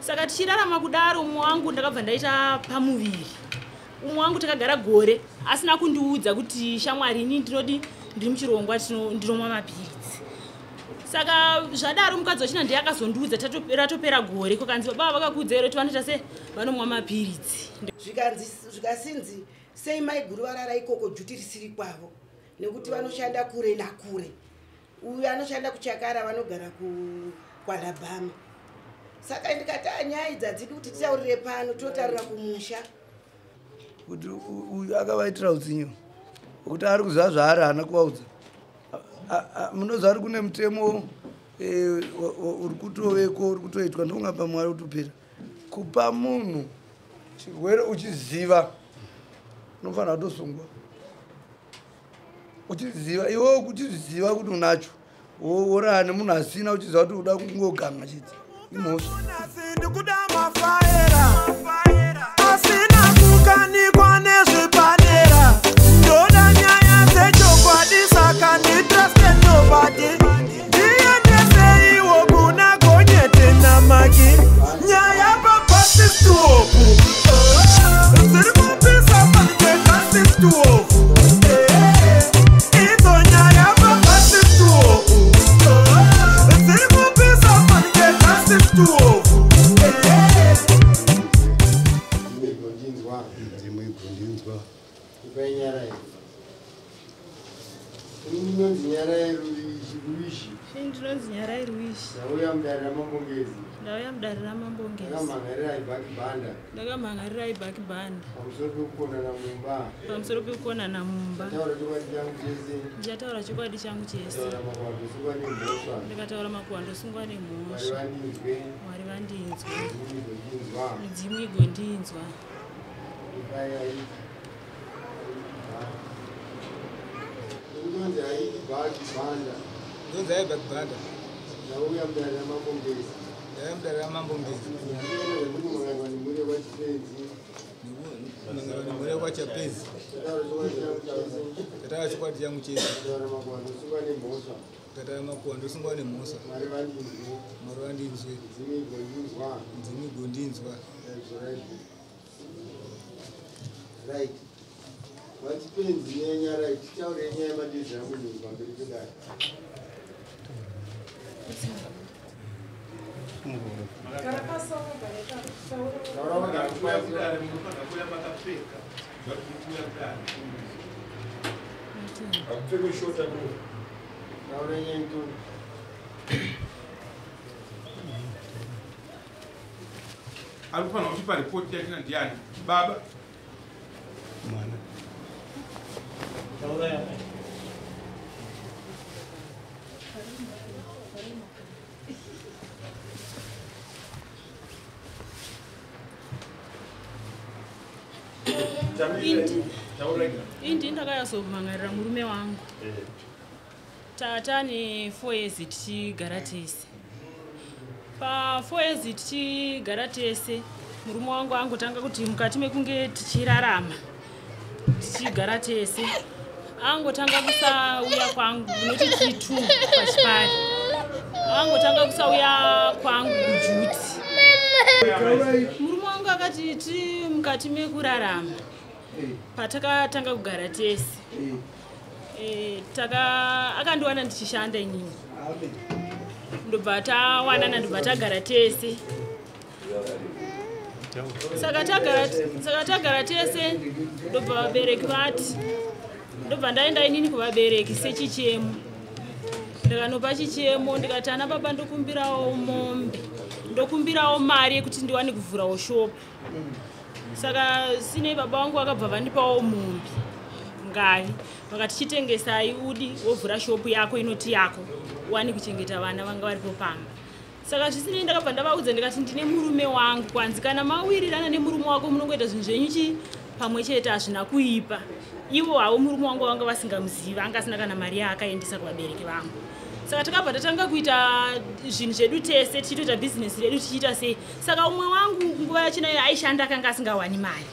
Saka tichirarama kudaro umwe wangu ndakabva ndaita pamuviri. Umwe wangu takagara gore asina kundiudza kuti shamwari ini ndinodi ndiri muchirongwa ndinomwa mapiritsi. Saka zvadaro mukadzi wachina ndiye akazondiudza ratopera gore kukanzi baba vakakuudza ere kuti vanoita se vanomwa mapiritsi. Zvikasinzi sei maiguru varara ikoko juti risiri kwavo nekuti vanoshanda kure nakure. Uyu anoshanda kuchakara vanogara kwaLabama. Saka ndikati nyaya dzadzidi kuti titaurire pano totarira kumusha. Kuti uyu akavaitira utsinyo kuti ari kuziva zvaari hana kuvaudza. Munoziva kuti kune mutemo uri kutoveko uri kutoitwa ndokungapa Mwari utopera. Kupa munhu chirwere uchiziva unofanira kutosungwa. Uchiziva iwe kuchiziva kuti unacho worara nemunhu asina uchiziva kuti uda kungoganga chete imhosva. Asina kukanikwa nezvipanera ndoda nyaya dzechokwadi saka nditrust nobody ndiendeseiwo kuna gonyete namaki nyaya papasituopu ziri kupisa panekekasituopu idzo nyaya papasituopu ziri kupisa panekekasituopu Ndinonzi Nyarai Ruishi. Ndauya mudarira mambongezi. Ndakamhangarira aibhaki bhanda. Pamusoro pekuonana mumba. Ndichataura chokwadi changu chese. Ndikataura makuhwa ndosungwa nemhosva. Mwari vandinzwa. Midzimu igondinzwa. Ndonzi aibhaki bhanda. Ndauya mudarira mambongezi. Mure wachapezi. Tataura chokwadi changu chese. Tataura makuhwa ndosungwa nemhosva. Mwari vandinzwe. Midzimu igondinzwa. Right. Vachipenzi nenyara tichaure nyaya yemadezi angu pamberi pedare. Alikuwa ukipa ripoti ya kina ndiani baba Mwana. Indi ndakayazomhangarira murume wangu. Tata ne 4 years tichigara tese. Pa 4 years tichigara tese murume wangu angotanga kuti mukati mekunge tichirarama tichigara tese angotanga kusauya kwangu noti chitu pachipari. Angotanga kusauya kwangu kujuti. Murume wangu akati ti mukati mekurarama patakatanga kugara tese akandiwana ndichishanda inini ndobva tawanana ndobva tagara tese. Saka tagara tese ndobva vabereki vati ndobva ndaenda inini kuvabereki sechichemo. Ndakanopa chichemo ndikati ana baba ndokumbirawo mombe ndokumbirawo mari yekuti ndiwane kuvhurawo shopu. Saka sinei baba wangu vakabva vandipawo mombe ngavi vakati chitengesai udi wovhura shopu yako inoti yako wani kuchengeta vana vanga varipo pamba. Saka zvisinei ndakabva ndavaudza ndikati ndine murume wangu kwanzi kana mawirirana nemurume wako munongoita zvinhu zvenyu pamwe chete hazvina kuipa. Ivo havo murume wangu vanga vasingamuziva anga asina kana mari yaakaendesa kuvabereki vangu. Saka takabva tatanga kuita zvinhu zvedu tese tichitoita bhizinesi redu tichiita sei. Saka umwe wangu nguva yachinayo aishanda akanga asingawani mari.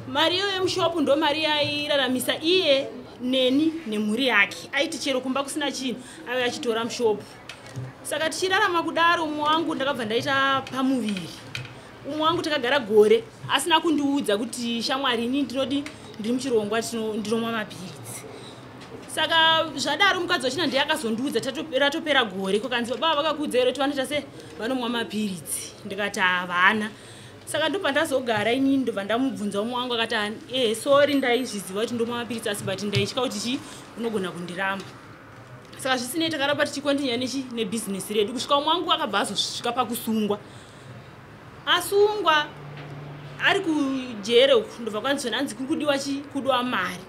Mari iyo yemushopu ndo mari yairaramisa iye neni nemhuri yake. Aiti chero kumba kusina chinhu aiva achitora mushopu. Saka tichirarama kudaro umwe wangu ndakabva ndaita pamuviri. Umwe wangu takagara gore asina kundiudza kuti shamwari ini ndinodi ndiri muchirongwa ndinomwa mapiritsi. Saka zvadaro mukadzi wachina ndiye akazondiudza ratopera gore kukanzi baba vakakuudza ere kuti vanoita se vanomwa mapiritsi. Ndikati havana. Saka ndobva ndazogara ini ndobva ndamubvunza umwe wangu akati sorry ndaizviziva kuti ndomwa mapiritsi asi but ndaitya kuti unogona kundiramba. Saka zvisinei takaramba tichikontinya nebhizinesi redu kusvika umwe wangu akabva azosvika pakusungwa. Asungwa ari kujere uku ndobva kwanzi nanzi kudiwa mari.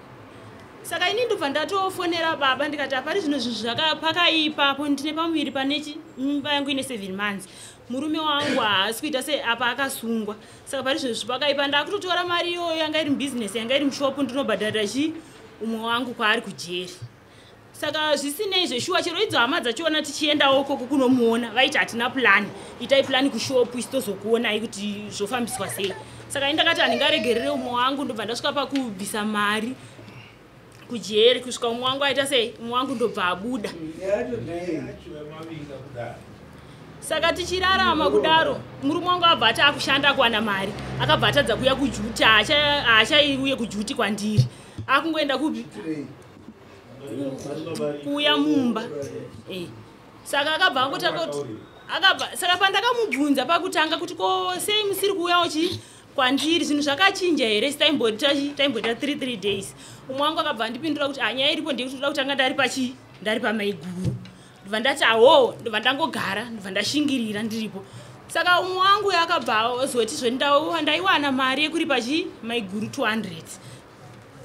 Saka ini ndobva ndatofonera baba ndikati apari zvino zvinhu zvakapakaipa apo ndine pamuviri pane mimba yangu ine 7 months. Murume wangu haasi kuita se apa akasungwa. Saka pari zvinhu zvakaipa ndakutotora mari iyoyo yanga iri mubhizinesi yanga iri mushopu ndinobhadharira umwe wangu kwaari kujeri. Saka zvisinei zveshuwa chero idzo hama dzachiona tichiendawo koko kunomuona vaiti hatina plani, itai plani kushopu isitozokuonai kuti zvofambiswa sei. Saka ini ndakati handingaregerere umwe wangu ndobva ndasvika pakubvisa mari kujeri kusvika umwe wangu aita sei umwe wangu ndobva abuda. Saka tichirarama kudaro murume wangu abva ati akushanda kuwana mari akabva atadza kuuya kujuti haachaiuye kujuti kwandiri akungoenda kupi kuuya mumba. Saka akabva angotanga kuti saka pandakamubvunza pakutanga kuti ko sei musiri kuuyawo kwandiri zvinhu zvakachinja here taimboita 3 days. Umwe wangu akabva andipindura kuti nyaya iripo ndiri kutoda kutanga ndari pamaiguru. Ndobva ndati ndobva ndangogara ndobva ndashingirira ndiripo. Saka umwe wangu akabva ozoti ndaiwana mari yekuripa maiguru 200.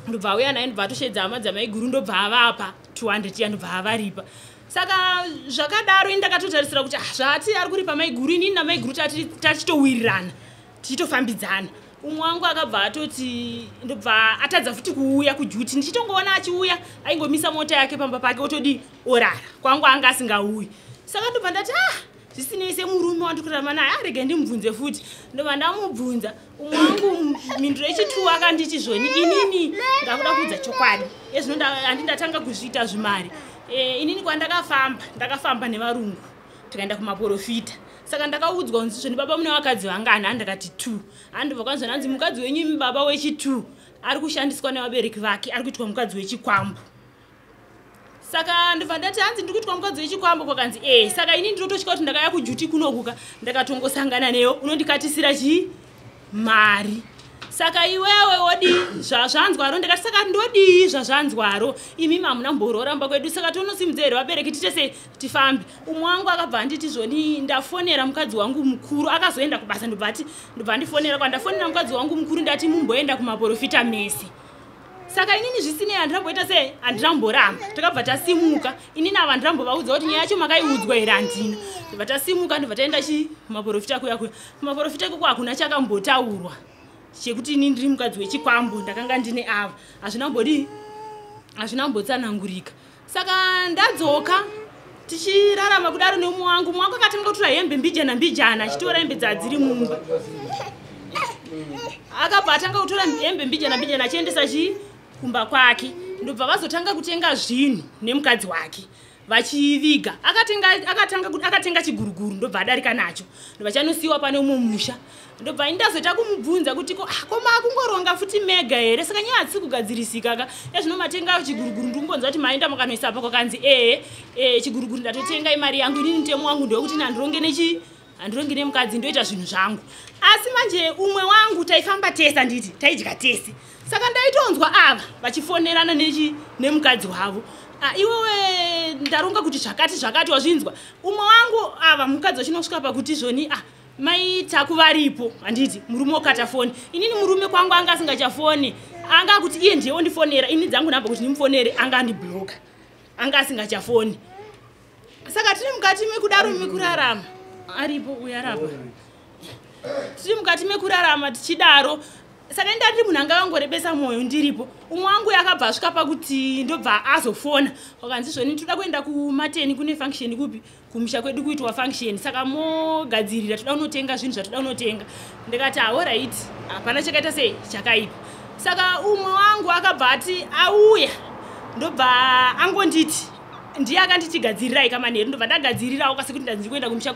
Ndobva auya naye ndobva atoshedza hama dzamaiguru ndobva avapa 200 yandobva avaripa. Saka zvakadaro ini ndakatotarisira kuti zvati ari kuripa maiguru inini namaiguru tachitowirirana tichitofambidzana. Umwe wangu akabva atoti ndobva atadza futi kuuya kujuti ndichitongoona achiuya aingomisa mota yake pamba pake otodi orara kwangu anga asingauyi. Saka ndobva ndati zvisinei semurume wandikurarama naye arege ndimubvunze futi. Ndobva ndamubvunza umwe wangu minduro yechi2 akanditi zvoni inini ndakuda kuudza chokwadi ezvino handindatanga kuzviita zvimari. Inini ndakafamba nevarungu tikaenda kumaprofita. Saka ndakaudzwa kunzi zvoni baba mune vakadzi vangana ndakati 2. Handobva kwanzi nanzi mukadzi wenyu baba wechi2 ari kushandiswa nevabereki vake ari kuitwa mukadzi wechikwambo. Saka ndobva ndati hanzi ndiri kuitwa mukadzi wechikwambo kwakanzi saka ini ndinotosvika kuti ndakaya kujuti kunokuka ndakatongosangana neyo unondikatisira mari. Saka iwewe wodi zvazvanzwaro ndikati saka ndodii zvazvanzwaro imi mamuna mbororamba kwedu saka tonosimudza here vabereki titese tifambe. Umwe wangu akabva anditi zvoni ndafonera mukadzi wangu mukuru akazoenda kubasa ndobva ndifonera kwandafonera mukadzi wangu mukuru ndati mumboenda kumaprofita mese. Saka inini zvisinei handinamboita se handinamboramba takabva tasimuka inini ava ndirambovaudza kuti nyaya yacho makaiudzwa here handina. Ndobva tasimuka ndobva taenda kumaprofita kuya kumaprofita ikoko hakuna chakambotaurwa chekuti ini ndiri mukadzi wechikwambo ndakanga ndine ava hazvinambotsanangurika. Saka ndadzoka tichirarama kudaro neumwe wangu akatanga kutora hembe mbijana achitora hembe dzadziri mumba. Akabva atanga kutora hembe mbijana achiendesa kumba kwake. Ndobva vazotanga kutenga zvinhu nemukadzi wake vachiviga. Akatenga chiguruguru ndobva adarika nacho ndobva chanosiyiwa pane umwe musha. Ndobva indazoita kumubvunza kuti koma akungoronga futi mega here saka nyaya hadzisi kugadzirisika ezvinomatenga chiguruguru ndikumbonza kuti maenda mukanoisa apa kwakanzi chiguruguru ndatotenga imari yangu inini mutemo wangu ndokuti handirongi nemukadzi ndoita zvinhu zvangu. Asi manje umwe wangu taifamba tese anditi taidya tese. Saka ndaitonzwa ava vachifonerana nemukadzi wavo. Iwewe ndaronga kuti zvakati wazvinzwa. Umwe wangu ava mukadzi wachinosvika pakuti zvoni maita kuvaripo handiti murume wakatafoni. Inini murume kwangu anga asingachafoni anga kuti iye ndiye ondifonera ini dzangu namba kuti ndimufonere anga andibloka anga asingachafoni. Saka tiri mukati mekudaro mekurarama aripo uyarapa tiri mukati mekurarama tichidaro. Saka ndati munhu anga angorebesa mwoyo ndiripo. Umwe wangu yakabva asvika pakuti ndobva azofona wakanzi zvoni toda kuenda kumateni kune function kupi kumusha kwedu kuitwa function saka mogadzirira toda kunotenga zvinhu zvatoda kunotenga. Ndikati alright hapana chakaita sei chakaipa. Saka umwe wangu akabva ati auya ndobva angonditi ndiye akanditigadzirirai kamanheru ndobva ndagadzirirawo kasi kuti ndandiri kuenda kumusha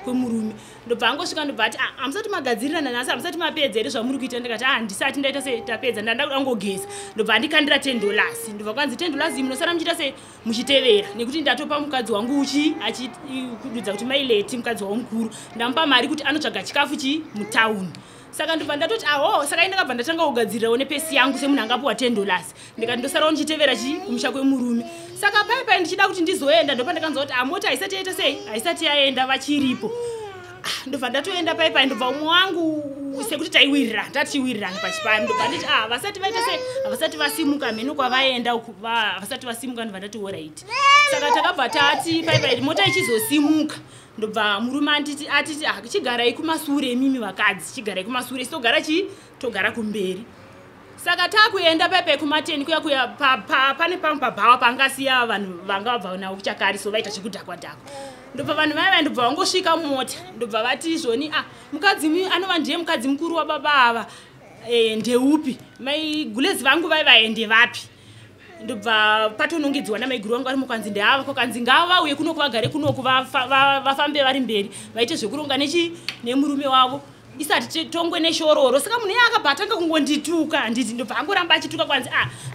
kwemurume ndobva angosvika ndobva ati hamusati magadzirirana nhasi hamusati mapedza here zvamuri kuita ndikati handisati ndaita setapedza ndanda kuda kungogeza ndobva andikandira $10 ndobva kwanzi $10 munosara muchiita se muchitevera nekuti ndatopa mukadzi wangu achikududza kuti maileti mukadzi wavo mukuru ndamupa mari kuti anotsvaga chikafu mutauni saka ndobva ndatoti aho saka ndakabva ndatanga kugadzirirawo nepesi yangu semunhu angapiwa $10 ndikati ndosarawo ndichitevera kumusha kwemurume saka paipai ndichida kuti ndizoenda ndopa ndakanzwa kuti mota haisati yaita sei haisati yaenda vachiripo ndobva ndatoenda paipai ndobva umwe wangu sekuti taiwirirana tatiwirirana pachipani ndobva nditi vasati vaita sei havasati vasimuka mheno kwavaenda havasati vasimuka ndobva ndati oright saka takabva tati paipai mota ichizosimuka ndobva murume atiti chigarai kumasure emimi vakadzi chigarai kumasure togara kumberi saka takuenda paipai kumateni kuya pane pamwe pabhawa pangasiya vanhu vanga vabva nawo kuchakari so vaita chekudhakwadhakwa ndobva vanhu vaiva ndobva vangosvika mumota ndobva vati zvoni mukadzi anova ndiye mukadzi mukuru wababa ava ndeupi maigulezi vangu vaivaende vapi ndobva patonongedziwa namaiguru vangu vari mukanzi ndeava kokanzi ngavauye kunoku vagare kunoku vafambe vari mberi vaite zvekuronga nemurume wavo isati tongwe neshororo saka munhu iye akabva atanga kungondituka handiti ndobva angoramba achituka kwanzi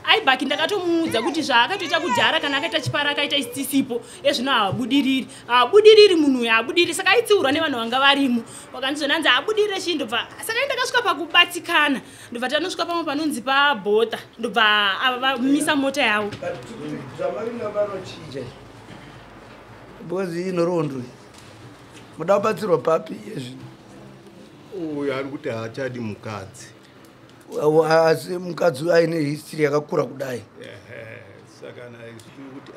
aibhaki ndakatomuudza kuti zvaakatoita kudhara kana akaita chipara akaita isisipo ezvino haabudiriri munhu uyu haabudiriri saka aitsiurwa nevanhu vanga varimo wakanzi zvonanzi haabudirire chii ndobva saka ndakasvika pakubatikana ndobva tanosvika pamwe panonzi pabhota ndobva vamisa mota yavo because inorondo muda kubatsirwa papi yezvino uyu ari kuti haachadi mukadzi asi mukadzi aine history yakakura kudai saka naisii kuti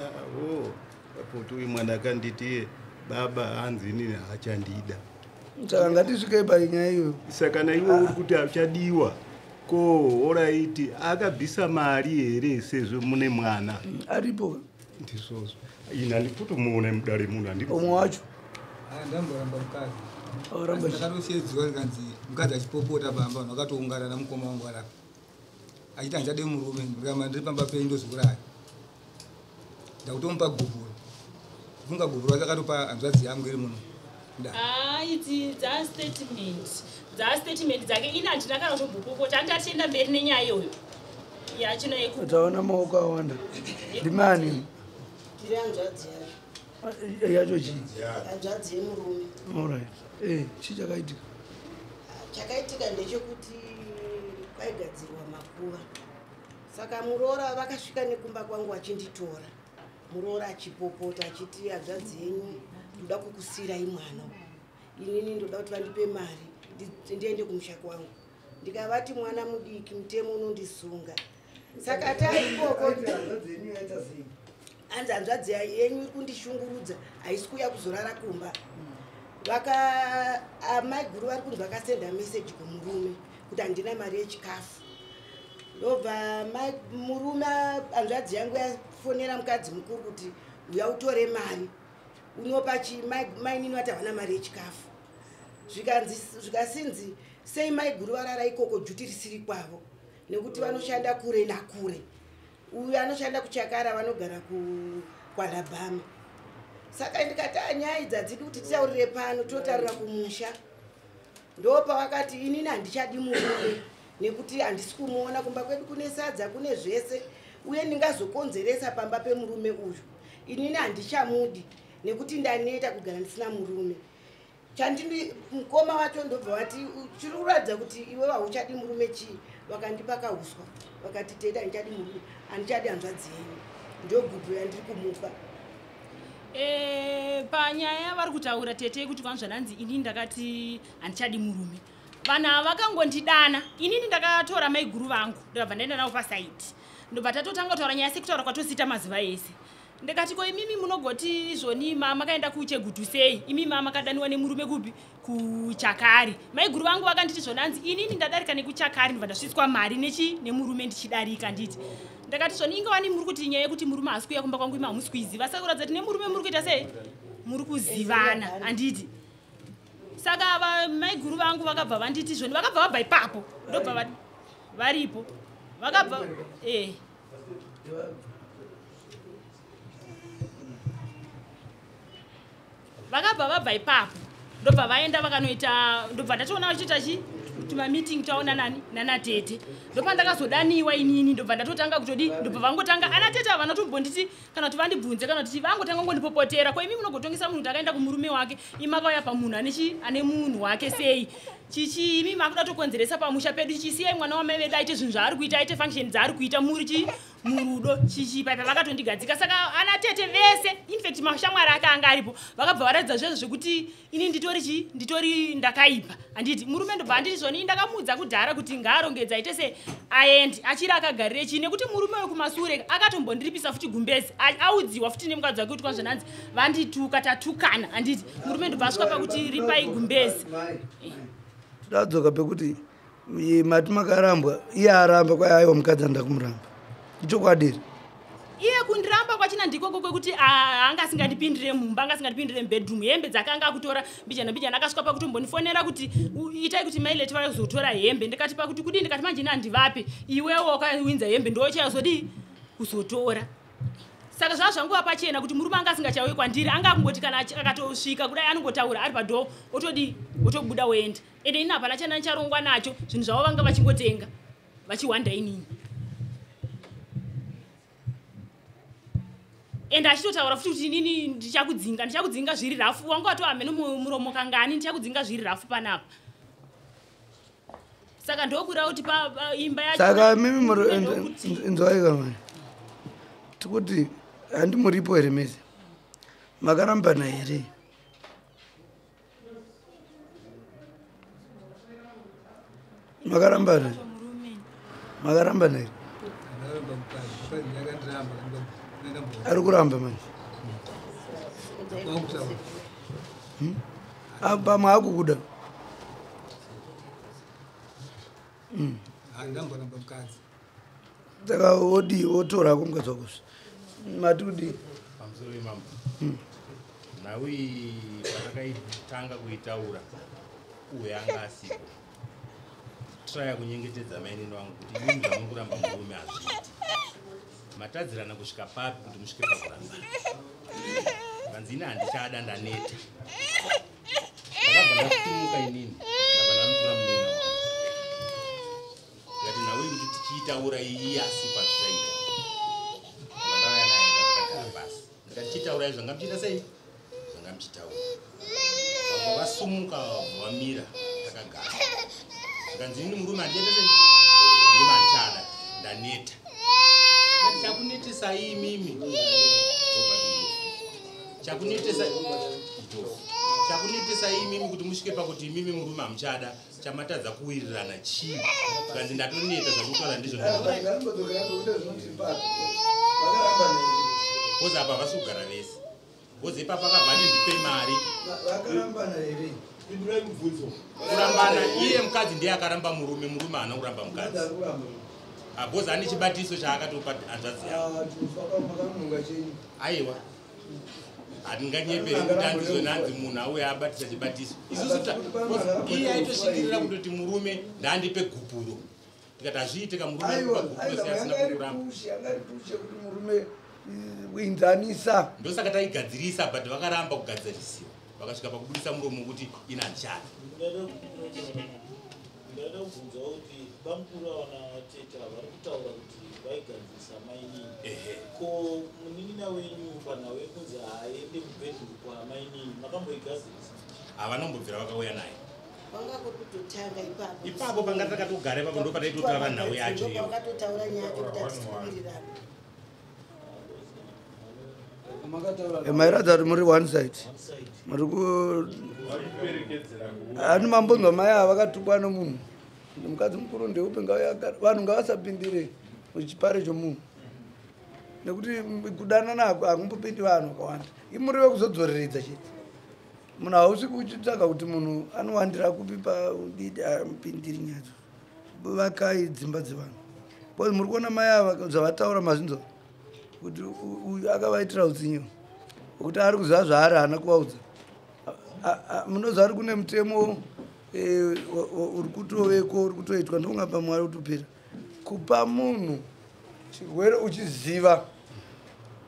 papoto uyu mwana akanditi baba hanzi inini haachandida saka ngatisvikei panyaya iyoyo saka naiwe uri kuti hachadiwa ko oraiti akabvisa mari here sezvo mune mwana aripo ndizvozvo ina ndikutomuona mudare munhu handipo umwe wacho ndamboramba mukadzi ndakatosiedziwa rikanzi mukadzi achipopota pamba vanhu vakatoungana namukoma wangu arapa achiti handichade murume ndikama ndiri pamba penyu ndoziuraya ndakutomupa gubhuro kufunga gubhuro wacho akatopa hanzvadzi yangu iri muno idzi dzastatement dzake ini handina kana kutobhupopota andi atienda mberi nenyaya iyoyo taona maoko awanda ndimani ndiri hanzvadzi yacho chii hanzvadzi yemurume alright chii chakaitika chakaitika ndechekuti kwaigadzirwa makuva saka muroora vakasvika nekumba kwangu achinditora muroora achipopota achiti hanzvadzi yenyu ndoda kukusirai mwana inini ndoda kuti vandipe mari ndiende kumusha kwangu ndikavati mwana mudiki mutemo unondisunga saka taikoko hanzi hanzvadzi yenyu kundishungurudza haisi kuuya kuzorara kumba maiguru vari kunzi vakasenda meseji kumurume kuti handina mari yechikafu ndobva murume hanzvadzi yangu yafonera mukadzi mukuru kuti uya utore mari unopa mainini vati havana mari yechikafu zvikasinzi sei maiguru varara ikoko juti risiri kwavo nekuti vanoshanda kure nakure uyu anoshanda kuchakara vanogara kwalabhama saka ndikati nyaya idzi hadzidi kuti titaurire pano totarira kumusha ndopa vakati inini handichadi murume nekuti handisi kumuona kumba kwedu kune sadza kune zvese uye ndingazokonzeresa pamba pemurume uyu inini handichamudi nekuti ndaneta kugara ndisina murume chandindi mukoma wacho ndobva vati chiri kuratidza kuti iwe hauchadi murume chii vakandipa kauswa vakati teta handichadi murume handichadi hanzvadzi yenyu ndo gubhu yandiri kumupa panyaya vari kutaura tete kuti vanhu zvananzi inini ndakati handichadi murume vanhu ava vakangondidana inini ndakatora maiguru vangu ndikabva ndaenda navo pasaiti ndobva tatotanga kutaura nyaya sekutaura kwatosita mazuva ese ndikati ko imimi munogoti zvoni makaenda kuchegutu sei imimi makadaniwa nemurume kupi kuchakari maiguru vangu vakanditi zvonanzi inini ndadarika nekuchakari ndobva ndasviswa mari nemurume ndichidarika nditi ndakati zvoni ingawani muri kuti nyaya yekuti murume haasi kuuya kumba kwangu imi hamusi kuiziva saka kuratidza kuti nemurume muri kuita sei muri kuzivana handiti saka maiguru vangu vakabva vanditi zvoni vakabva vabva ipapo ndobva varipo vakabva vakabva vabva ipapo ndobva vaenda vakanoita ndobva ndatoona vachiita tumamiting taona nani nanatete ndopa ndakazodaniwa inini ndobva ndatotanga kutodi ndobva vangotanga anatete ava vanotombonditi kana kuti vandibvunze kana kuti vangotanga ngondipopotera ko imi munogotongesa munhu takaenda kumurume wake imakauya pamunhu ane munhu wake sei chichi imi makuda tokonzeresa pamusha pedu chichisiyai mwana wamai vedu aite zvinhu zvaari kuita aite function dzaari kuita muri murudo chichipaipa vakatondigadzika saka anatete vese infact mashamwari akanga aripo vakabva varatidza zvezvo zvekuti ini nditori ndakaipa handiti murume ndobva handiti zvoni ndakamudza kudhara kuti ngaarongedza aite se aendi achiri akagarire chii nekuti murume wekumasure akatombondiripisa futi gumbezi audziwa futi nemukadzi wake kuti kwazvananzi vandituka tatukana handiti murume ndobva asvika pakuti ripai gumbezi tadzoka pekuti mati makarambwa iye aramba kwai aiwa mukadzi anda kumuramba ichokwadiri iye kundiramba kwachina ndikoko kwekuti anga asingandipindire mumba anga asingandipindire mubedroom hembe dzakanga akutora mbijana akasvika pakutombonifonera kuti itai kuti maileti vazotora hembe ndikati pakuti kudii ndikati manje nandivape iwewo wakawinza hembe ndochazodii kuzotora saka zvava zvanguva pachena kuti murume anga asingachauyi kwandiri anga akungoti kana akatosvika kudai anongotaura ari padhoo otobuda oenda ende ini hapana chana nicharongwa nacho zvinhu zvavo vanga vachingotenga vachiwanda inini ende achitotaura futi kuti inini ndichakudzinga zviri rafu wanga watova meno muromo kangani ndichakudzinga zviri rafu panapa saka ndokureva kuti paimba yacho saka mimi inzwaika mani tikuti handi muripo here mese makarambana here makarambana here ari kuramba mani pamwe akukuda saka odi otora ko mukadzi wako mati kudi pamusoro wemambo naui patakaitanga kuitaura uye anga asipo traya kunyengetedza mainini wangu kuti inini zvamukuramba murume hazviiti matadzirana kusvika papi kuti musvike pakuramba vanzi ini handichada ndaneta ndakabva ndakutimuka inini ndabva ndamutura munina wangu tikati naui kuti tichiitaura iyi asipa zvichaita ndavaya naye ndakagara pasi ndikati tichitaura izvo zvanga muchiita sei zvanga muchitaura vabva vasumuka vamira takagara ndikanzi ini murume handiende sei murume handichada ndaneta chakunetesa imimi chakunetesa imimi kuti musvike pakuti imimi murume hamuchada chamatadza kuwirirana chii kanzi ndatoneta zvakutaura ndizvo kozi apa vasi kugara vese kozi ipapa akabvani ndipe mari kurambana iye mukadzi ndiye akaramba murume haana kuramba mukadzi bozi ane chibatiso chaakatopa hanzvadzi yavo aiwa handinganyeperi kuti handizonanzi munhu auye abatisa chibatiso isusu iye aitosvikirira kutoti murume ndaandipe gupuro tikati hazviitika murume asina kukuramba kuinzanisa ndosaka taigadzirisa but vakaramba kugadzirisiwa vakasvika pakubudisa muromo kuti ina handichada ndada kubvunza kuti bamukuru vanateta vari kutaura kuti vaigadzirisa mainini ko munin'ina wenyu kana wekunzi haende mubhedhuru kwamainini makamboigadzirisa havanombobvira vakauya naye wanga kutotanga ipapo panga takatogara ipapo ndo pataitotora nhau yacho iyo wakatotaura nyaya kuti atisiwirirana mairadza kuti muri one side muri hani mambonzwa mai ava vakatukwa nomunhu mukadzi mukuru ndeupe vanhu ngavasapindire muchipare chomunhu nekuti kudanana hakumbopindi vanhu vakawanda imurive kuzodzoreredza chete munhu hausviki uchitsvaga kuti munhu anowandira kupi paudidi amupindiri nyadzo vakai dzimba dzevanhu bcause muri kuona mai ava zvavataura mazvinzwa kuti uyu akavaitira utsinyo kuti ari kuziva zvaari haana kuvaudza munoziva ari kune mutemo uri kutoveko uri kutoitwa ndongapa mwari kutopera kupa munhu chirwere uchiziva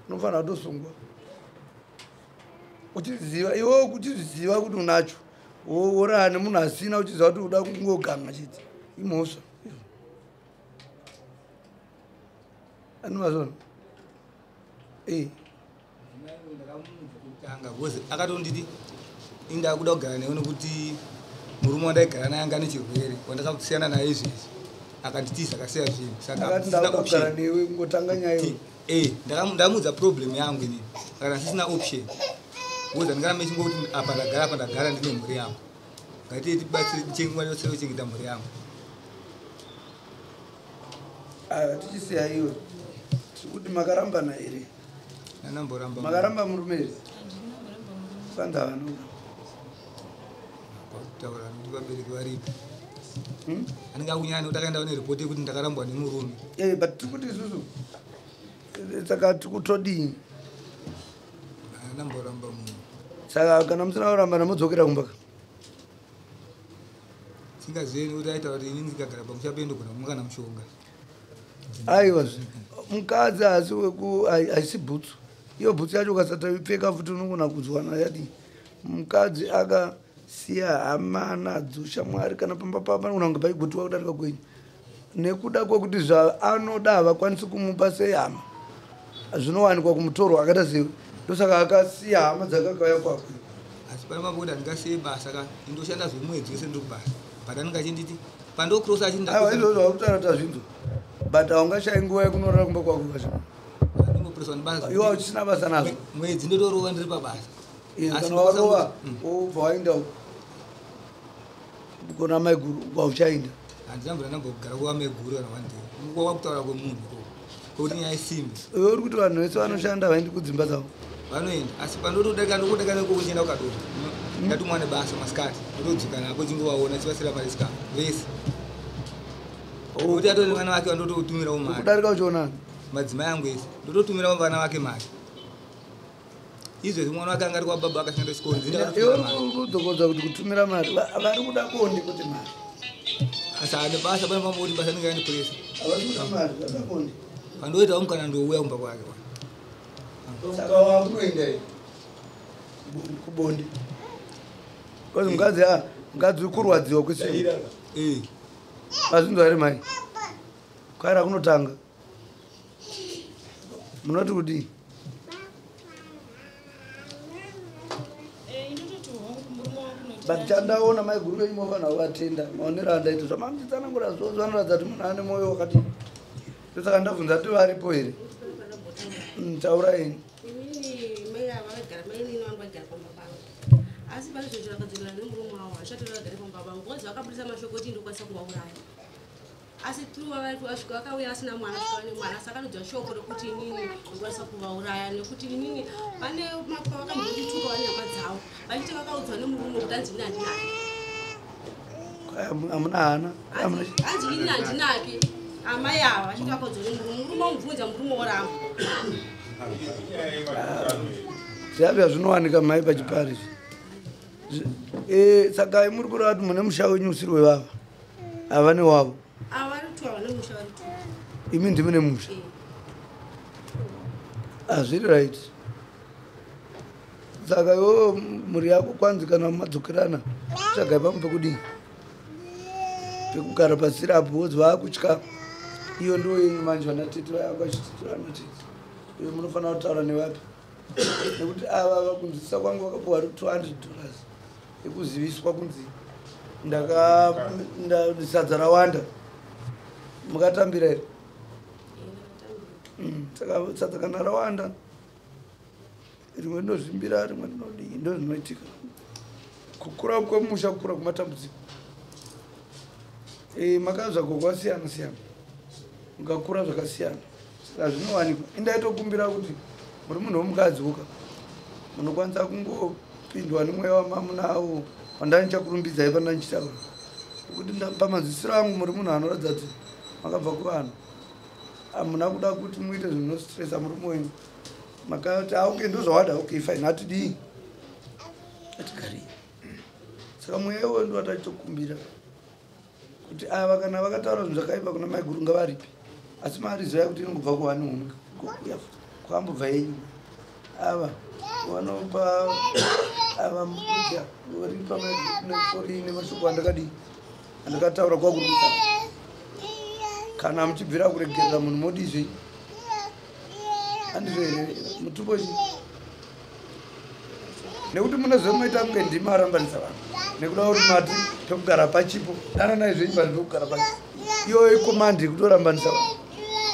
unofanira kutosungwa uchiziva iwo kuchiziva kuti unacho worane munhu asina uchiziva kuti uda kungoganga chete imhosva anomazona akatonditi inda kuda kugara newe nekuti murume wandaigara naye anga nechirwere wandakakusiyana naye izvezvi akanditiza akasiya zvinhu sakakagara newe ngotanga nyaya ndamudza problem yangu inini kana sisina option because ndingaramba chingoti apa ndagara ndine mhuri yangu ngaitei tibatsire tichengeta mhuri yangu tichisiya iwe kuti makarambana here nanamboramba makaramba murume here kwanza kutaura kuti vabereki varipo anenge akunyanya kuti akaenda une ripoti yekuti ndakarambwa nemurume but tikuti isusu saka tikutodii namboramba munhu saka kana musina kurambana mudzokera kumbaka singaziveni kuti aita kuti inini ndikagara pamusha pendogona kumukana mushonga aiwa mukadzi asi haisi bhutsu iyo bhutsu yacho ukasataipfeka futi unogona kuzwana yati mukadzi akasiya hama nadzo shamwari kana pamba panogona kunge paigutiwa kudarika kwenyu nekuda kwekuti zvaanoda havakwanisi kumupa sei hama zvinowanikwa kumutoro akaita sewe ndosaka akasiya hama dzakakauya kwakwe asi pane mambo kuti andingasiye basa ka indoshanda zvemwedzi wese ndiri kubasa but anenge achinditi pandokrosa achindizvozvo vakutaura kuti hazvinzo but haungashayi nguva yekunorora kumba kwako ndimbopreswa nebasa iwa uchisina basa nazvo mwedzi ndotorova ndiri pabasa kana warova wobva waenda kona mai guru kwauchaenda handinambura nambogara kuva mai guru kana one day kwakutaura kwemunhu kuti nyaya isimbi iwe uri kuti vanhu vese vanoshanda vaendi kudzimba dzavo vanoenda asi pandotodarika ndokudarika nekokuchienda kukadota ndatumwa nebasa masikati ndotodzoka nako chingovaona chivasira marisika vese kuti atone vana vake vandototumirawo mari kudarika uchionana madzimai angu ese ndototumirawo vana vake mari izvezvi mwana wake angari kwababa akashanda chikoro udzokodza kuti kutumira mari vari kuda kuondi kuti mari asi ane basa pane pamba kuti basa anenge aindipuresa havari kuda mari vada kuondi pandoitawo mukana ndouya kumba kwake saka wakunoenda kubondi kozi mukadzi kurwadziwa kwesi azvinzwa here mai kwaira kunotanga munoti kuti but chandaona mai guru venyu mofana kuvatenda maonero andaita zvamamtitsanangura zvo zvanoratidza kuti munhu ane mwoyo wakati ndosaka ndabvunza ti varipo here tauraini asi pane zvezvo rakadzorera nemurume wavo hashatora vagare pamba vangu vodzi vakabudisa mashoko kuti ndokwanisa kuvauraya asi asvika vakauya asina mwana asvika nemwana saka anodzwa shoko rekuti inini ndokwanisa kuvauraya nekuti inini pane vakambondituka vanyama dzavo vachiti vakaudzwa nemurume kuti hanzi ini handinake hamuna hana hanzi inini handinake amai ava vachiti vakaudzwa nemurume omubvunza murume woramba zvavya zvinowanika mai pachipari saka muri kureva kuti mune musha wenyu usiri wevava havane wavo imi ndimi nemusha hazviri right saka iwo mhuri yako kwanzi kana madzokerana tsvagai pamwe pekudii pekugara pasirapo wodzi vaakutya iyo ndo yenyu manje vanatete vayakachitiranatete iyo munofanira kutaura nevapi nekuti ava vakunzwisisa kwangu vakapuwa $200 ekuziviswa kunzi sadza rawanda mukatambira here saka sadza kana rawanda rimwe rinozvimbira rimwe rinodii ndo zvinoitika kukura kwemusha kukura kwematambudziko makazva kwasiyana siyana mukakura zvakasiyana saka zvinowanikwa indaitokumbira kuti muri munhu womukadzi uka munokwanisa kungopindwa nemweya wamamuna avo wandanichakurumbidzai pandanchitaura kuti pamadzisiro angu muri munhu anoratidza kuti makabva kuvanhu hamuna kuda kuti muite zvinostresa murume wenyu makati okay ndozvawada okay fine hatidii hatigarii saka mweya wendu watachitokumbira kuti ava kana vakataura zvinhu zvakaipa kuna mai guru ngavaripi asi mari zivai kuti inongobva kuhani humwe kwambobva yenyu ava vanopa ava mukuja uri pamekori nemashoko andakataura kwakurusa kana muchibvira kuregerera munhu modizvei andizvo here mutupo chi nekuti munozvomaita kunge ndima arambanisa vanhu nekuda kuti mati pekugara pachipo dana naizvenyi vanhu pekugara pachipo iyo ikomandi kutorambanisa vanhu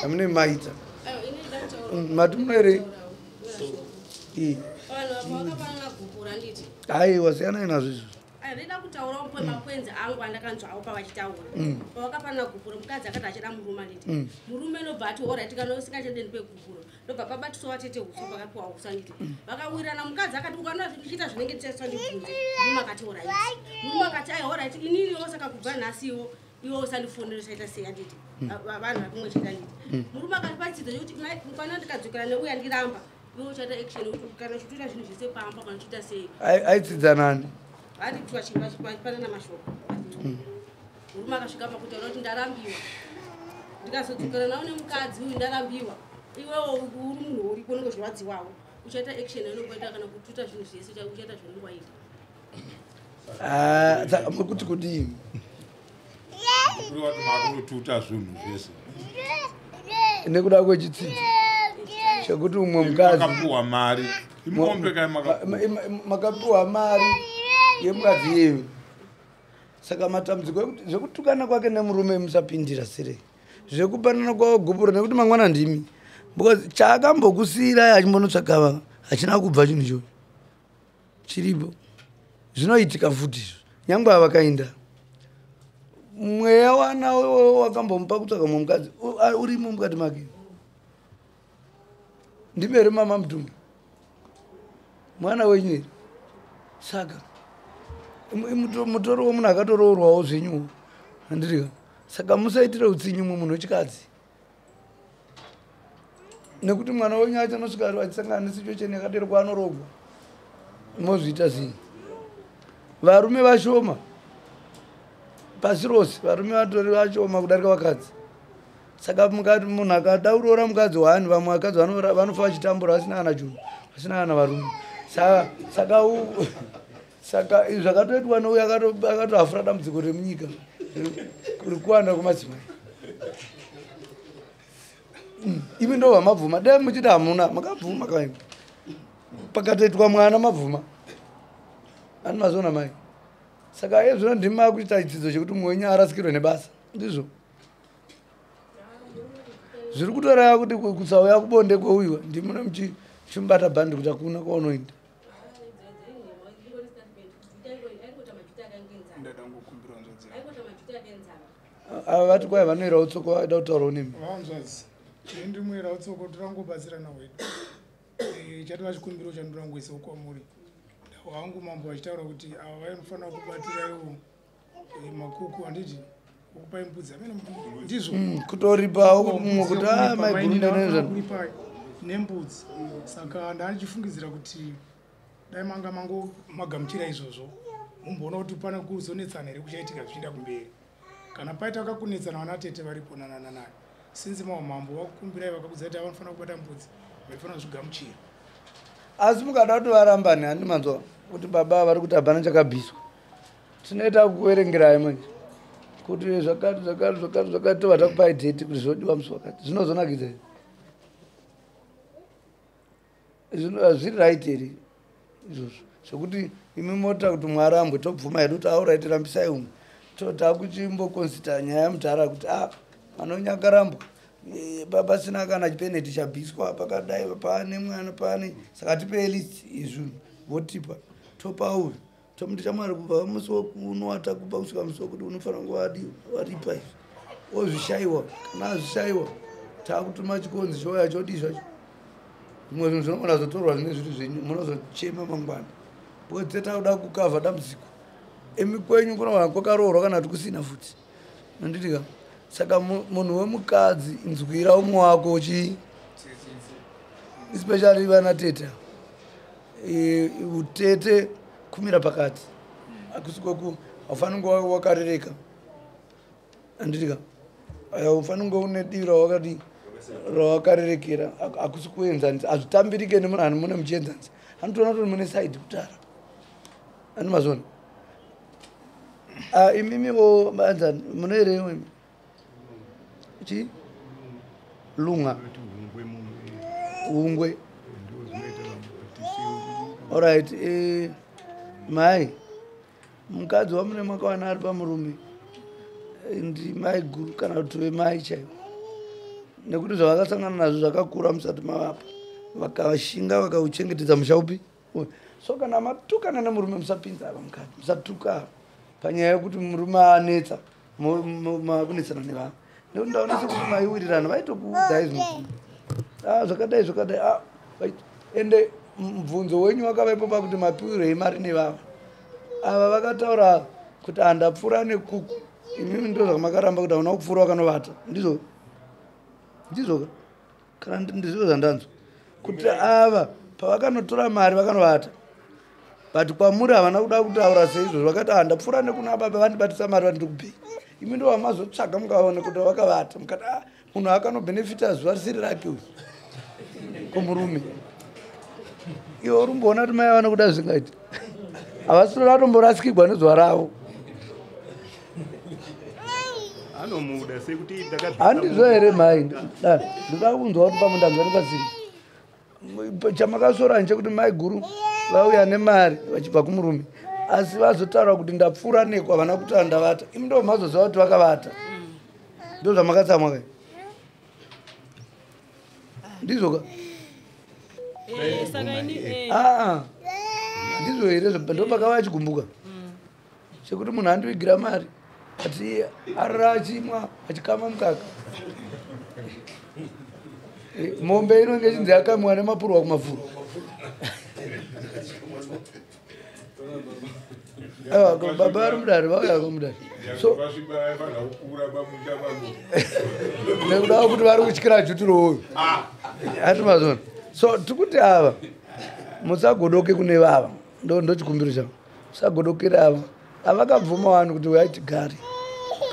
amune maita mati muno here aiwa siyanai nazvo izvo ndida kutaura upo makwenzi angu andakanzwawo pavachitaura pavakafanira gupuro mukadzi akati achida murume anditi murume nobva ati orit kana usingachadendi pegupuro ndobva pabatiswa vatete huso pakapiwa huso anditi vakawirana mukadzi akati ukanochiita zvinenge tichaiswa ndibvunze murume akati orit murume akati ai orit ininiwo saka kubva nhasiwo iwo usandifonera usaita sei anditi vanhu vakumwe chete anditi murume akati pachidzidzo chekuti pana ndikadzokera neuya ndiramba iwo uchaita action kana uchitoita zvinhu zvese pamba kana uchiita sei aitsidza nani hadi tuwachipana mashoko murume akasvika pakutaura kuti ndarambiwa ndikazodzokera nawo nemukadzi uyu ndarambiwa iwewo uri munhu uripo unenge zvirwadziwawo uchaita action inongoita kana kututa zvinhu zvese uchaita zvinongoita saka muri kudii kuri wati makunotuta zvinhu zvese nekuda kwechitsitsi chekuti umwe mukadzi makapiwa mari imombekai makapiwa mari yemukadzi yenyu saka matambudziko ekuti zvekutukana kwake nemurume musapindira sirei zvekupanana kwavo gupuro nekuti mangwana ndimi because chaakambokusiyira achimbonotsvaka hachina kubva chinhu ichocho chiripo zvinoitika futi izvo nyangwe avakaenda mweya wana wakambomupa kutsvaka mumwe mukadzi urimo mukati make ndimi here mama mutumwa mwana wenyu here saka mutoro womunhu akatoroorwawo zvenyuwo handirika saka musaitire utsinyu mwe munhu wechikadzi nekuti mwana wenyu acho anosvika achisangana nesituation yakadero kwaanorogwa mozviita sei varume vashoma pasi rose varume vatori vashoma kudarika vakadzi saka munhu akadauroora mukadzi waani vamwe vakadzi vanofa vachitambura vasina kana chinhu vasina kana varume saka izvi zvakatoitwa nouyo akatohafura dambudziko remunyika kuri kuwanda kwemadzimai imi ndo vamabvuma dai muchiti hamuna makabvuma kaini pakatoitwa mwana mabvuma ani mazona mai saka iye zvino ndimi makuita chidzidzo chekuti mumwe wenyu arasikirwe nebasa ndizvo zviri kutoraya kuti kusauya kubonde kweuyiwa ndimuna muchimubata bhandi kuti hakuna kwaunoenda ava vati kwai vanoerawo tsoko vaida kutaurawo nemi vanzvazi ndimuyerawo tsoko tirangobatsirana wedu chati vachikumbiro chandirangoisawo kwamuri wangu mambo vachitaura kuti ava vainofanira kubatiraiwo makuku handiti okupai mbudzi amene ndizvo kutoripawo kumwe kuti maigurundenezvakuripa nembudzi saka ndanichifungidzira kuti dai manga magamuchira izvozvo mumboona kuti pane kuzonetsana here kuchaitika zvichienda kumberi kana paita vakakunetsana vana tete varipo nananani sinzi mawo mambo vakukumbirai vakakudza kuti avanofanira kubata mbudzi vaifanira kuzvigamuchira asi mukada kuti varambani handimanzwa kuti baba vari kuti hapana chakabviswa tinoita kuverengerai manje kuti zvakati vatakupai dheti kuti zvinodiwa musi wakati zvinozonakidza hazviri right here izvozvo zvokuti imi mota kuti mwarambwe tobvuma hedu kuti auright rambisai umwe totakuchimbokonsita nyaya yemudhara kuti mwana akarambwa pasina kana chipeneti chabviswa pakadai pane mwana pane saka tipei list izvinhu votipa topa uyu tomuti chamwari kubva musi unowata kupa kusvika musi wokuti unofanira kuva waripa izvi ozvishayiwa kana azvishayiwa taakutuma chikonzi chouya chodii zvacho zvimwe zvinhu zvinogona zotorwa zvine zviri zvenyu munozochema mangwana because tetakuda kukavha dambudziko emikwenyu kunogona kwakaroorwa kana kuti kusina futi nanditika saka munhu wemukadzi inzwira umwe wako chi especially vana tete utete kumira pakati akusikoku haufaniri kunge wakarereka anditika haufaniri kunge une diro wakati rawakarerekera akusi kuenzanisa hazvitambirike nemunhu mune muchienzanisa anotoona kuti mune saidi kutara ani mazona imimiwo maanzani munoerewo chi lunga ungwe alright mai mukadzi wamune makawana ari pamurume ndi mai guru kana kuti vemai chaivo nekuti zvavakasangana nazvo zvakakura musati mavapa vakavashinga vakauchengetedza musha upi so kana matukana nemurume musapinza ava mukadzi musatuka panyaya yekuti murume anetsa makunetsana nevava nekuti ndaona sekuti maiwirirana vaitokuudzai zvinokuru zvakadai ende mubvunzo wenyu wakavaipo pakuti mapiwirei mari nevava ava vakataura kuti handapfuura nekuku imimi ndo zvamakaramba kuti hauna kupfuura wakanovata ndizoka kana ndizvo zvandanzwa kuti ava pavakanotora mari vakanovata but kwamuri havana kuda kutaura seizvo vakati handapfuura nekuna baba vandibatisa mari vandikubhei imi ndo vamazotsvaga mukaone kuti vakavata mukati munhu akanobhenefita zuva risiri rake uyu komurume iwo urumboona kuti mai avana kuda zvingaiti havasiro vatomborasikirwa nezuva ravo anomuda sekuti handizvo here mai ndoda kunzwa kuti pamundanzwani pasiri chamakasora nchekuti mai guru vauya nemari vachibva kumurume asi vazotaura kuti ndapfuura neko havana kuti handavata imi ndo mazoziva kuti vakavata ndo zvamakatsamwa kai ndizoka ndizvo here ndo pakava achigumbuka chekuti munhu andivigira mari ati arara achimwa achikama mukaka mombe inonge chinzi yakamwa nemapurwa kumafuro baba vari mudare vauya vamudare nekuda kuti vari kutyira jutiro uyu ati mazona so tikuti ava musagodoke kune vava ndo chikumbiro chavo musagodokera ava avakabvuma vanhu kuti uyaitigare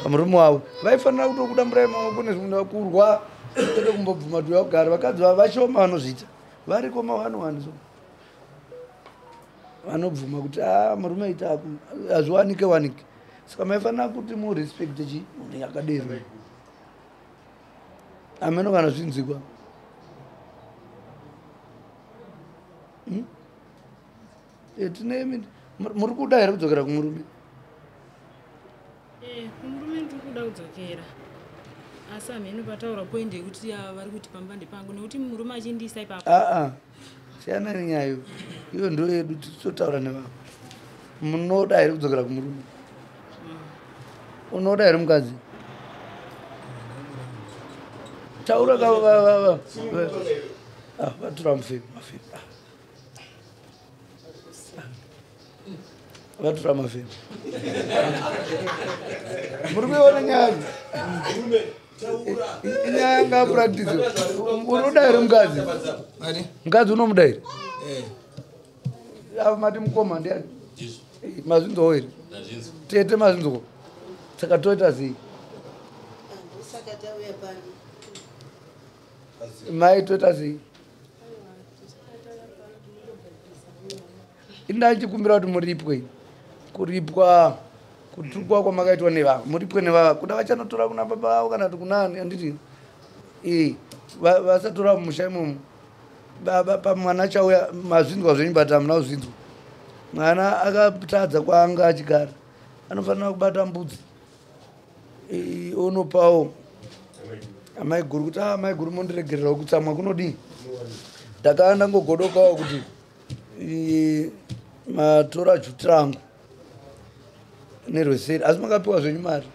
pamurume wavo vaifanira kutokudamburai maoko nezvinakurwa ede kumbobvuma kuti uyakugara vakadzi vavo vashoma vanozviita variko ma1 so vanobvuma kuti murume aita hazviwanike saka maifanira kuti murespecte chi munhu yakadero ameno kana zvinzikwa tine muri kuda here kudzokera kumurume kumurume ndiri kuda kudzokera asi hamheno pataura poindi yekuti vari kuti pamba ndepangu nekuti murume achindiisa ipapo siyana nenyayo iyo ndo yedu tisotaura nevavo munoda here kudzokera kumurume unoda here mukadzi taura vatura mufemo vatura mafemo muri kuiona nyaya inyaya ngapractice unoda here mukadzi mukadzi unomuda here ava mati mukoma ndiani mazinzowo here tete mazinzoko saka toita sei mai toita sei indachikumbira kuti muripwe kuripwa kutukwa kwamakaitwa nevava muripwe nevava kuda vachanotora kuna baba vavo kana kuti kunani anditi vasatora mumusha imomo pamwana chauya mazvinzwa zvenyu but hamuna kuzvinzwa mwana akatadza kwaanga achigara anofanira kubata mbudzi onopawo amai guru kuti amai guru mondiregererawo kutsamwa kunodii ndakaanda ngogodokawo kuti matora juti rangu nerweseri asi makapiwa zvenyu mari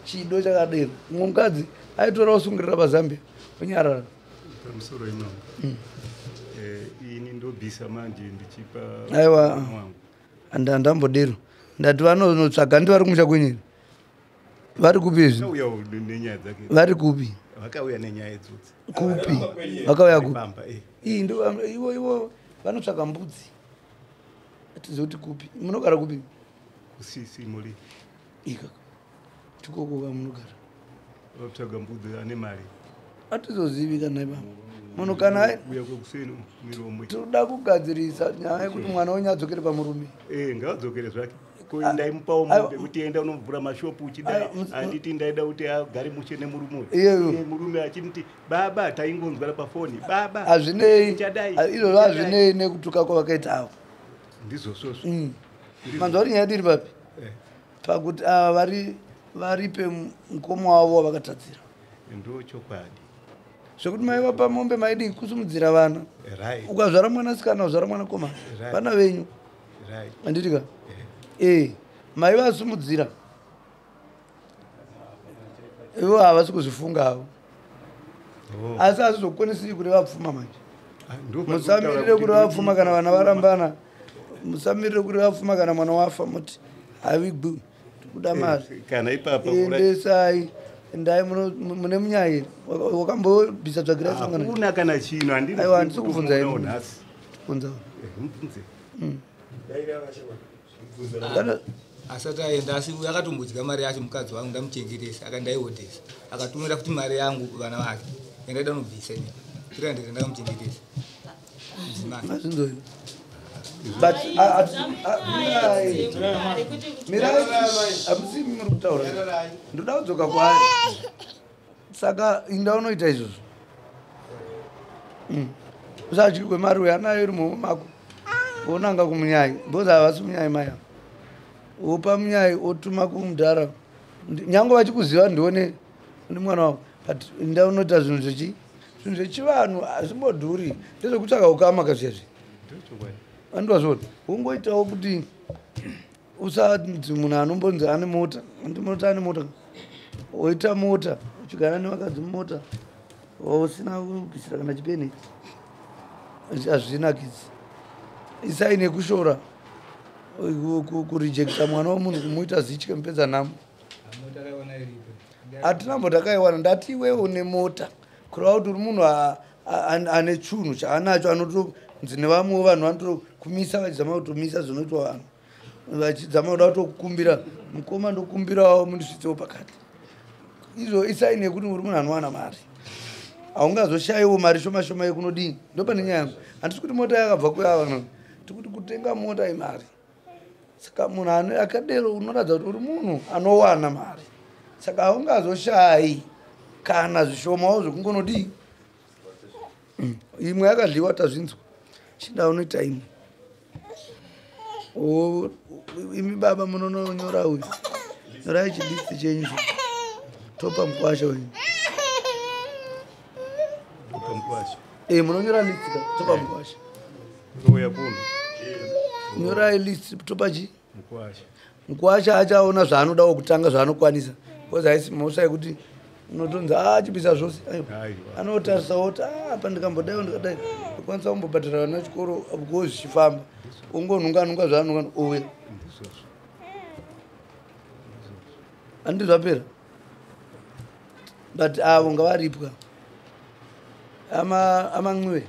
chido chakadero mumwe mukadzi aitorawo sungirira pazambia kunyarara pamusoro imomo ini ndobvisa manje ndichipa aiwa handambodero ndati vanonotsvaga ndi vari kumusha kwenyeri vari kupi izvi nenyaya dzake vari kupi vakauya nenyaya idzodzi kupi vakauya kupi ivo vanotsvaga mbudzi atizoti kupi munogara kupi kusisi muri ikaka tikokoka munogara vakutsvaga mbudzi ane mari atizozivi kana ibaba munhu kana uya kwekuseni miromo toda kugadzirisa nyaya yekuti mwana wenyu adzokere pamurume ngaadzokere zvake ndaimupawo mombe kuti enda unovhura mashopu uchidai handiti ndaida kuti agare mushe nemurume murume achiti baba taingonzwara pafoni baba hazvinei izvozvo hazvinei nekutuka kwavakaita avo ndizvosvosvo manzwa kuti nyaya diri papi pakuti ava varipe mukomo wavo wavakatadzira ndo chokwadi zvekuti maivapa mombe maidi kusimudzira vana ukazvara mwanasikana uzvara mwana komana vana venyu anditika mai vasumudzira ivo havasi kuzvifunga havo asi hazvizokwanisi kuti vapfuma manje musamirire kuti vapfuma kana vana varambana musamirire kuti vapfuma kana mwana wafa muti havigwi tikuda mari endesai endai mune munyaya iri wakambobvisa dzvagirauna kana chino aiwa handisi kubvunza kubvunza asati aenda asi akatombodya mari yacho mukadzi wangu ndamuchengetesa akandaiodesa akatumira kuti mari yangu vana vake endaida nobvisa ira ndiri ndakamuchengetesa azinzoi but hamusi muri kutaura ndoda kudzoka kwaari saka inda unoita izvozvo usatyi kwemari uyo anayo iri muhomwe mako onanga kumunyai mbozi havasi munyai maya opa munyai otuma kumudhara nyange vachikuziva ndione ndi mwana wavo but inda unoita zvinhu zvechivanhu hazvimbodhuri ndezvekutsvaka ukama kazviyazvi andivazvona ungoitawo kuti usanzi munhu anombonzi ane mota ndimota ane mota oita mota uchigara nevakadzi mumota usina kubvisira kana chipeni hazvinakidzi isai nekushora kurejecta mwana womunhu kumuita zitye mupedza nhamo hatina mota akaiwana ndati iwewo nemota kureva kuti uri munhu ane chunhu chaanacho anotonzi nevamwewo vanhu vanotokumisa vachizama kutomisa zvinoitwa vanhu vachizama kuda kutokukumbira mukoma ndokumbirawo mundisvitsewo pakati izvo isai nekuti uri munhu anowana mari haungazoshayiwo mari shoma shoma yekunodini ndopane nyaya yangu handisi kuti mota yakabva kuyavana tikuti kutenga mota imari saka munhu akadero unoratidza kuti uri munhu anowana mari saka haungazoshayi kana zvishomawo zvekungonodii imwe yakadliwa tazvinzwa chinda unoita imwe imi baba munononyora uyu nyorai chilisti chenyu topa mukwasha wenyu munonyora listika topa mukwasha nyorai list topa chi mukwasha achaona zvaanodawo kutanga zvaanokwanisa bcause haisi mhosva yekuti unotonzi achibisa zvose anotarisa kuti apa ndikambodaiwo ndikadai ndokwanisa kumbobhadhara vana chikoro ko zvichifamba ungonhunganhunga zvaanhunga ouya handi zvapera but avo ngavaripwa amanwiwe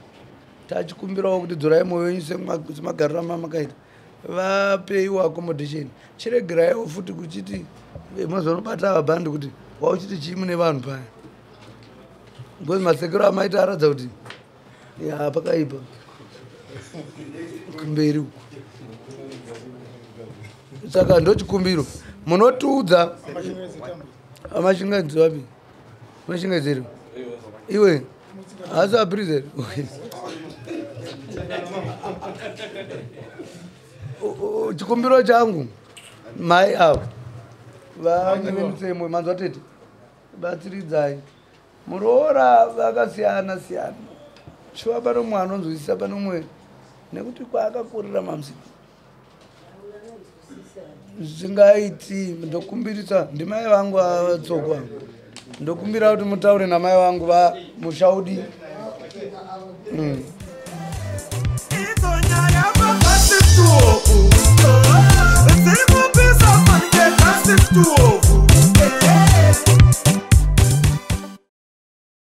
tachikumbirawo kuti dzorai mwoyo wenyu semagariro amamakaita vapeiwo accommodation chiregeraiwo futi kuchiti mazonobata avabhandi kuti wauchiti chii mune vanhu paya because masekero amaita aradza kuti ya pakaipa kumberi uku saka ndochikumbiro munotiudza amashingaidzo vapi mashingaidzero iwe hasi aprizeri chikumbiro changu mai avo vanevemusemwe manzwa tete batsiridzai muroora vakasiyana siyana chiva pano mwe anonzwisisa pano mwe nekuti kwaakakurira mamzima zvingaiti ndokumbirisa ndimai vangu avatsokwa ndokumbira kuti mutaure namai vangu vamushaudi